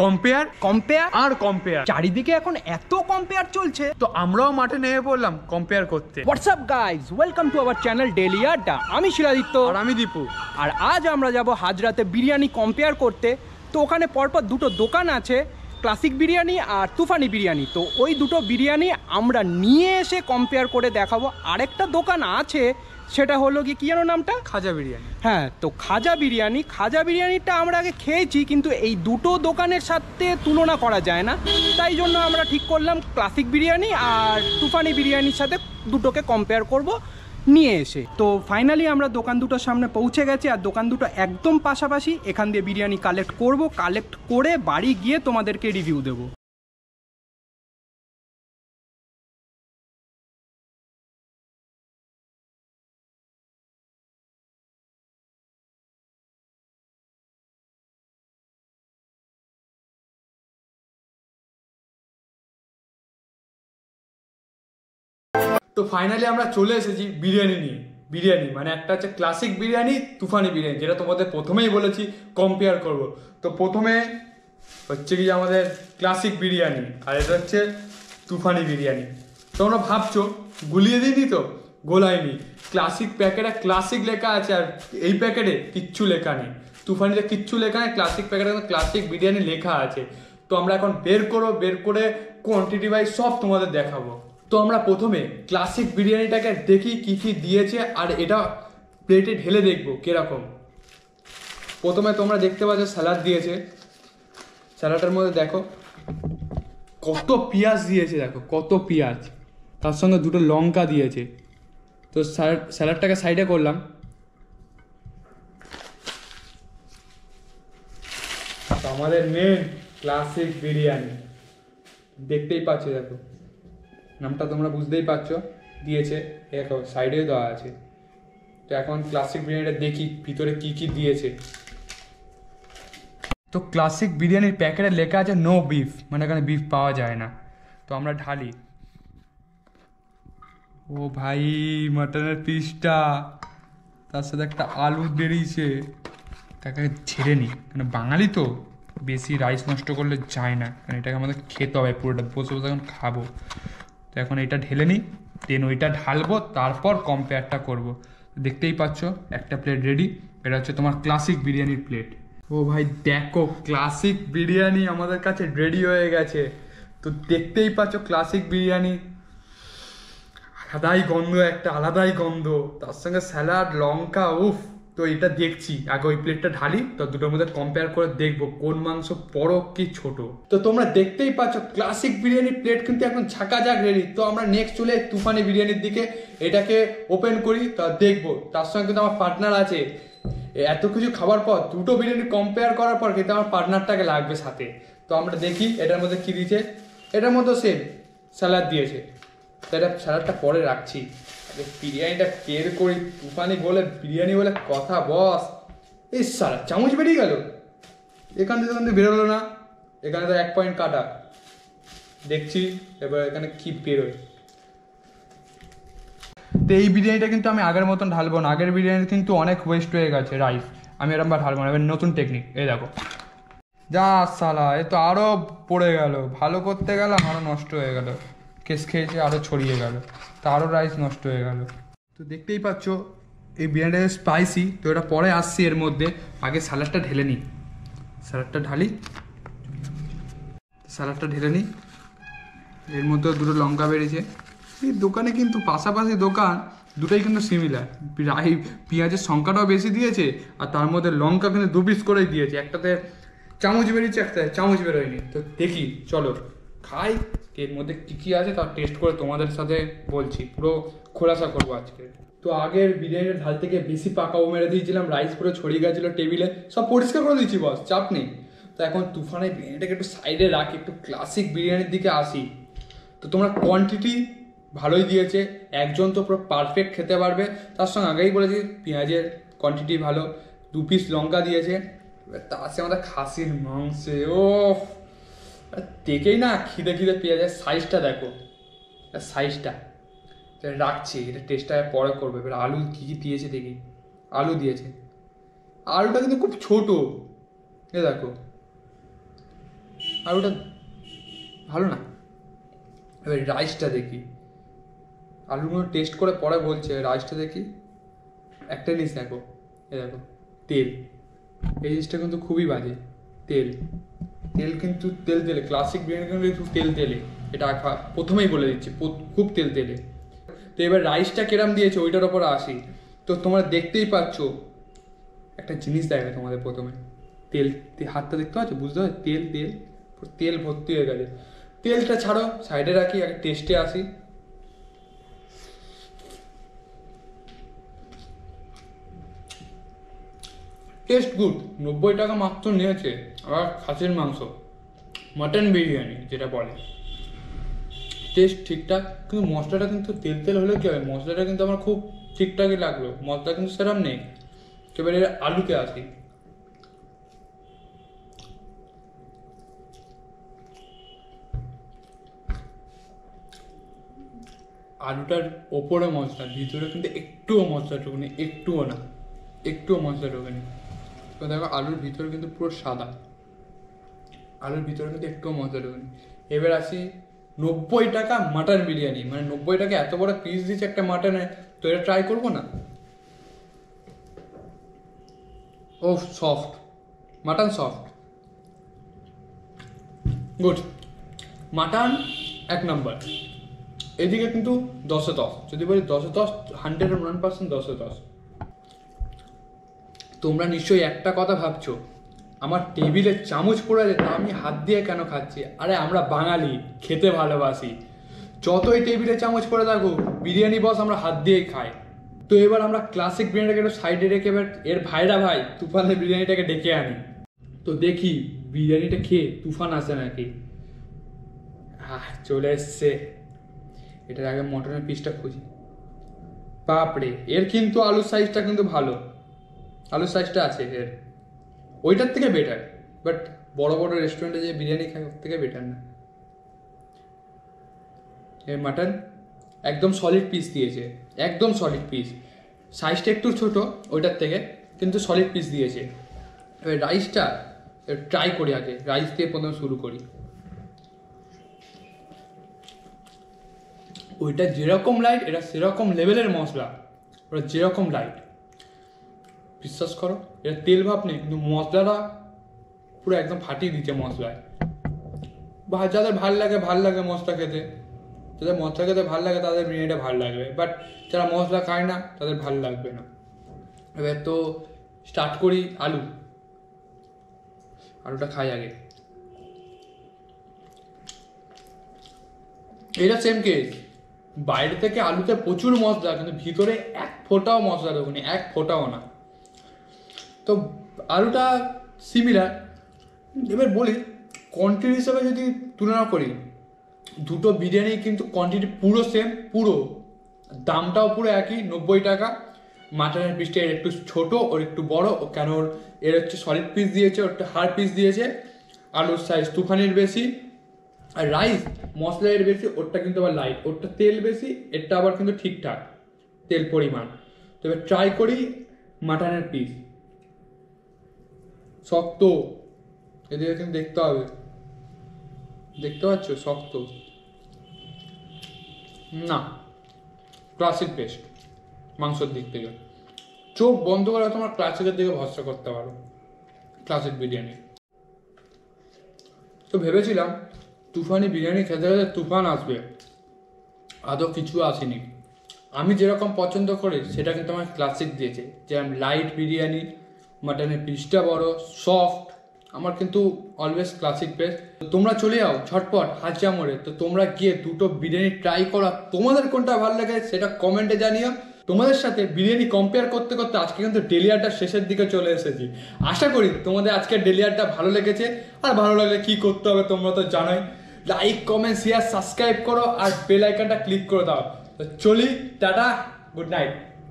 Compare compare আর compare, চারিদিকে এখন এত কম্পেয়ার চলছে, তো আমরাও মাঠে নেমে পড়লাম কম্পেয়ার করতে। WhatsApp guys, welcome to our channel daily আড্ডা। আমি শিলাদিত্য আর আমি দীপু। আর আজ আমরা যাব হাজরাতে বিরিয়ানি কম্পেয়ার করতে। তো ওখানে পরপর দুটো দোকান আছে, ক্লাসিক বিরিয়ানি আর তুফানি বিরিয়ানি। তো ওই দুটো বিরিয়ানি আমরা নিয়ে এসে কম্পেয়ার করে দেখাবো। আরেকটা দোকান আছে, সেটা হলো কি যেন নামটা, খাজা বিরিয়ানি। হ্যাঁ, তো খাজা বিরিয়ানিটা আমরা আগে খেয়েছি, কিন্তু এই দুটো দোকানের সাথে তুলনা করা যায় না। তাই জন্য আমরা ঠিক করলাম ক্লাসিক বিরিয়ানি আর তুফানি বিরিয়ানির সাথে দুটোকে কম্পেয়ার করব নিয়ে এসে। তো ফাইনালি আমরা দোকান দুটোর সামনে পৌঁছে গেছি, আর দোকান দুটো একদম পাশাপাশি। এখান দিয়ে বিরিয়ানি কালেক্ট করে বাড়ি গিয়ে তোমাদেরকে রিভিউ দেবো। তো ফাইনালি আমরা চলে এসেছি বিরিয়ানি নিয়ে। বিরিয়ানি মানে একটা হচ্ছে ক্লাসিক বিরিয়ানি, তুফানি বিরিয়ানি, যেটা তোমাদের প্রথমেই বলেছি কম্পেয়ার করব। তো প্রথমে হচ্ছে কি আমাদের ক্লাসিক বিরিয়ানি, আর এটা হচ্ছে তুফানি বিরিয়ানি। তোমরা ভাবছো গুলিয়ে দিইনি, তো গোলাইনি। ক্লাসিক প্যাকেটে ক্লাসিক লেখা আছে, আর এই প্যাকেটে কিচ্ছু লেখা নেই। তুফানিতে কিচ্ছু লেখা নেই, ক্লাসিক প্যাকেটে ক্লাসিক বিরিয়ানি লেখা আছে। তো আমরা এখন বের করে কোয়ান্টিটি ওয়াইজ সব তোমাদের দেখাবো। তো আমরা প্রথমে ক্লাসিক বিরিয়ানিটাকে দেখি কি কি দিয়েছে, আর এটা প্লেটে ঢেলে দেখবো কিরকম। প্রথমে তোমরা দেখতে পাচ্ছ স্যালাড দিয়েছে। স্যালাডের মধ্যে দেখো কত পেঁয়াজ দিয়েছে, দেখো কত পেঁয়াজ, তার সঙ্গে দুটো লঙ্কা দিয়েছে। তো স্যালাডটাকে সাইডে করলাম। তো আমাদের মেন ক্লাসিক বিরিয়ানি দেখতেই পাচ্ছ, দেখো নামটা তোমরা বুঝতেই পারছো, দিয়েছে দেখো সাইডেও দেওয়া আছে। তো এখন ক্লাসিক বিরিয়ানিটা দেখি ভিতরে কি কি দিয়েছে। তো ক্লাসিক বিরিয়ানির প্যাকেটে লেখা আছে নো বিফ, মানে এখানে বিফ পাওয়া যায় না। তো আমরা ঢালি। ও ভাই, মাটনের পিসটা, তার সাথে একটা আলু বেরিয়েছে, তাকে ছেড়ে নিই, মানে বাঙালি তো বেশি রাইস নষ্ট করলে যায় না, কারণ এটাকে আমাদের খেতে হবে পুরোটা, বসে বসে এখন খাবো। তো এখন এটা ঢেলে নিই, দেন ওইটা ঢালবো, তারপর কম্পেয়ারটা করব। দেখতেই পাচ্ছ একটা প্লেট রেডি। এটা হচ্ছে তোমার ক্লাসিক বিরিয়ানির প্লেট। ও ভাই দেখো, ক্লাসিক বিরিয়ানি আমাদের কাছে রেডি হয়ে গেছে। তো দেখতেই পাচ্ছ ক্লাসিক বিরিয়ানি, আলাদাই গন্ধ, তার সঙ্গে স্যালাড, লঙ্কা, উফ। তো এটা দেখছি, আগে ওই প্লেটটা ঢালি, তো দুটোর মধ্যে কম্পেয়ার করে দেখবো কোন মাংস বড় কি ছোট। তো তোমরা দেখতেই পাচ্ছ ক্লাসিক বিরিয়ানির প্লেট কিন্তু এখন ঝাঁকাঝাক রেডি। তো আমরা নেক্সট চলে তুফানি বিরিয়ানির দিকে, এটাকে ওপেন করি, তা দেখবো। তার সঙ্গে কিন্তু আমার পার্টনার আছে। এত কিছু খাবার পর, দুটো বিরিয়ানি কম্পেয়ার করার পর কিন্তু আমার পার্টনারটাকে লাগবে সাথে। তো আমরা দেখি এটার মধ্যে কি দিয়েছে। এটার মধ্যে সেম স্যালাড দিয়েছে, তো এটা স্যালাডটা পরে রাখছি। বিরিয়ানিটা বের করি। তুফানি বলে বিরিয়ানি বলে কথা বস। এই সারা চামচ বেরিয়ে গেল, এখান থেকে বেরোলো না, এখানে তো 1 পয়েন্ট কাটা। দেখছি এবার এখানে কি বেরোয়। তো এই বিরিয়ানিটা কিন্তু আমি আগের মতন ঢালবো না, আগের বিরিয়ানি কিন্তু অনেক ওয়েস্ট হয়ে গেছে রাইস, আমি এরকম ঢালবো না। এবার নতুন টেকনিক, এই দেখো যা সালা, এ তো আরও পড়ে গেল, ভালো করতে গেলাম আরও নষ্ট হয়ে গেল, কেস খেয়েছে আরও ছড়িয়ে গেল, তা আরও রাইস নষ্ট হয়ে গেল। তো দেখতেই পাচ্ছ এই বিরিয়ানিটা স্পাইসি, তো এটা পরে আসছি এর মধ্যে। আগে স্যালাডটা ঢেলে নিই, স্যালাডটা ঢেলে নিই। এর মধ্যে দুটো লঙ্কা বেরিয়েছে। এই দোকানে কিন্তু পাশাপাশি দোকান দুটোই কিন্তু সিমিলার, পেঁয়াজের সংখ্যাটাও বেশি দিয়েছে, আর তার মধ্যে লঙ্কা কিন্তু 2 পিস করেই দিয়েছে। একটাতে চামচ বেরিয়েছে, একটাতে চামচ বেরোয়নি। তো দেখি, চলো খাই, এর মধ্যে কী কী আছে তার টেস্ট করে তোমাদের সাথে বলছি, পুরো খোলাসা করবো আজকে। তো আগের বিরিয়ানির ঢাল থেকে বেশি পাকাও মেরে দিয়েছিলাম, রাইস পুরো ছড়িয়ে গেছিলো টেবিলে, সব পরিষ্কার করে দিচ্ছি বস, চাপ নেই। তো এখন তুফানের বিরিয়ানিটাকে একটু সাইডে রাখি, একটু ক্লাসিক বিরিয়ানির দিকে আসি। তো তোমরা কোয়ান্টিটি ভালোই দিয়েছে, একজন তো পুরো পারফেক্ট খেতে পারবে। তার সঙ্গে আগেই বলেছি পেঁয়াজের কোয়ান্টিটি ভালো, 2 পিস লঙ্কা দিয়েছে। তা আছে আমাদের খাসির মাংসে, ও দেখেই না খিদে পেঁয়াজের সাইজটা দেখো, সাইজটা রাখছি, এটা টেস্টটা পরে করবে। এবার আলু কী কী দিয়েছে দেখি। আলু দিয়েছে, আলুটা কিন্তু খুব ছোট, এ দেখো আর ওটা ভালো না। এবার রাইসটা দেখি, আলুগুলো টেস্ট করে পরে বলছে। রাইসটা দেখি, একটা জিনিস দেখো, এ দেখো তেল, এই জিনিসটা কিন্তু খুবই বাজে। তেল তেল কিন্তু তেল তেলে, ক্লাসিক বিরিয়ানি কিন্তু একটু তেল তেলে, এটা প্রথমেই বলে দিচ্ছি, খুব তেল তেলে। তো এবার রাইসটা কেরাম দিয়েছে ওইটার ওপর আসি। তো তোমরা দেখতেই পাচ্ছ, একটা জিনিস দেখবে তোমাদের প্রথমে, তেল, হাতটা দেখতে পাচ্ছ, বুঝতে পারছো, তেল তেল তেল ভর্তি হয়ে গেছে। তেলটা ছাড়ো, সাইডে রাখি, আগে টেস্টে আসি। টেস্ট গুড, 90 টাকা মাত্র নিয়েছে। আর খাসির মাংস, মাটন বিরিয়ানি যেটা বলে, টেস্ট ঠিকঠাক। কিন্তু মশলাটা কিন্তু তেল তেল হলে কি হবে, মশলাটা কিন্তু আমার খুব ঠিকঠাকই লাগলো, মশলা কিন্তু সেরকম নেই। এবারে আলুতে আসি। আলুটার ওপরে মশলা, ভিতরে কিন্তু একটুও মশলা ঢোকেনি, একটুও না, একটুও মশলা ঢোকেনি। তো দেখো আলুর ভিতরে কিন্তু পুরো সাদা, আলুর ভিতরে কিন্তু একটুও মশলা ঢোকেনি। এবার আসি 90 টাকা মাটন বিরিয়ানি, মানে 90 টাকা এত বড় পিস দিচ্ছে একটা মাটনে, তো এটা ট্রাই করবো না? ও soft, mutton soft, good, mutton 1 number. এদিকে কিন্তু 10-এ 10, যদি বলি 10-এ 10, 101% 10-এ 10। তোমরা নিশ্চয়ই একটা কথা ভাবছো, আমার টেবিলে চামচ পড়ে আছে, তা আমি হাত দিয়ে কেন খাচ্ছি? আরে আমরা বাঙালি, খেতে ভালোবাসি, যতই টেবিলে চামচ পড়ে থাকুক, বিরিয়ানি বস আমরা হাত দিয়েই খাই। তো এবার আমরা ক্লাসিক বিরিয়ানিটাকে একটু সাইডে রেখে এবার এর ভাইরা ভাই তুফানের বিরিয়ানিটাকে ডেকে আনি। তো দেখি বিরিয়ানিটা খেয়ে তুফান আসে নাকি। চলে এসছে। এটার আগে মটনের পিসটা খুঁজি। বাপরে, এর কিন্তু আলুর সাইজটা কিন্তু ভালো, আলুর সাইজটা আছে এর, ওইটার থেকে বেটার। বাট বড় বড় রেস্টুরেন্টে যে বিরিয়ানি খায় ওর থেকে বেটার না। এর মাটন একদম সলিড পিস দিয়েছে, একদম সলিড পিস, সাইজটা একটু ছোট ওইটার থেকে, কিন্তু সলিড পিস দিয়েছে। এবার রাইসটা ট্রাই করি, আগে রাইস দিয়ে প্রথমে শুরু করি। ওইটা যেরকম লাইট, এটা সেরকম লেভেলের মশলা, ওটা যেরকম লাইট, বিশ্বাস করো এটা তেল ভাব নেই, কিন্তু মশলাটা পুরো একদম ফাটিয়ে দিচ্ছে মশলায়। যাদের ভাল লাগে মশলা খেতে, যাদের মশলা খেতে ভাল লাগে তাদের বিরিয়ানিটা ভাল লাগবে, বাট যারা মশলা খায় না তাদের ভাল লাগবে না। এবার তো স্টার্ট করি। আলুটা খাই আগে। এটা সেম কেস, বাইরে থেকে আলুতে প্রচুর মশলা, কিন্তু ভিতরে এক ফোঁটাও মশলা ঢোকেনি, এক ফোঁটাও না। তো আলুটা সিমিলার। এবার বলি কোয়ান্টিটি হিসাবে যদি তুলনা করি, দুটো বিরিয়ানি কিন্তু কোয়ান্টিটি পুরো সেম, পুরো দামটাও পুরো একই, 90 টাকা। মাটনের পিসটা এর একটু ছোট, ওর একটু বড়, কেন এর হচ্ছে সলিড পিস দিয়েছে, ওরটা হাড় পিস দিয়েছে। আলুর সাইজ তুফানির বেশি, আর রাইস মশলা এর বেশি, ওরটা কিন্তু আবার লাইট, ওরটা তেল বেশি, এরটা আবার কিন্তু ঠিকঠাক তেল পরিমাণ। তো এবার ট্রাই করি মাটনের পিস। শক্ত, এদিকে কিন্তু দেখতে হবে, দেখতে পাচ্ছ শক্ত না, ক্লাসিক বেস্ট মাংসের দিক থেকে। চোখ বন্ধ করে তোমার ক্লাসিকের দিকে ভরসা করতে পারো, ক্লাসিক বিরিয়ানি। তো ভেবেছিলাম তুফানি বিরিয়ানি খেতে খেতে তুফান আসবে, আদৌ কিছু আসেনি। আমি যেরকম পছন্দ করি সেটা কিন্তু আমার ক্লাসিক দিয়েছে, যেরকম লাইট বিরিয়ানি, মাটনের পিসটা বড়, সফট, আমার কিন্তু অলওয়েজ ক্লাসিক বেস্ট। তো তোমরা চলে যাও ঝটপট হাজরা মোড়ে, তো তোমরা গিয়ে দুটো বিরিয়ানি ট্রাই করা, তোমাদের কোনটা ভালো লাগে সেটা কমেন্টে জানিও। তোমাদের সাথে বিরিয়ানি কম্পেয়ার করতে করতে আজকে কিন্তু ডেলিয়ারটা শেষের দিকে চলে এসেছি। আশা করি তোমাদের আজকের ডেলিয়ারটা ভালো লেগেছে, আর ভালো লাগলে কি করতে হবে তোমরা তো জানোই, লাইক কমেন্ট শেয়ার সাবস্ক্রাইব করো আর বেল আইকনটা ক্লিক করে দাও। তো চলি, টাটা, গুড নাইট।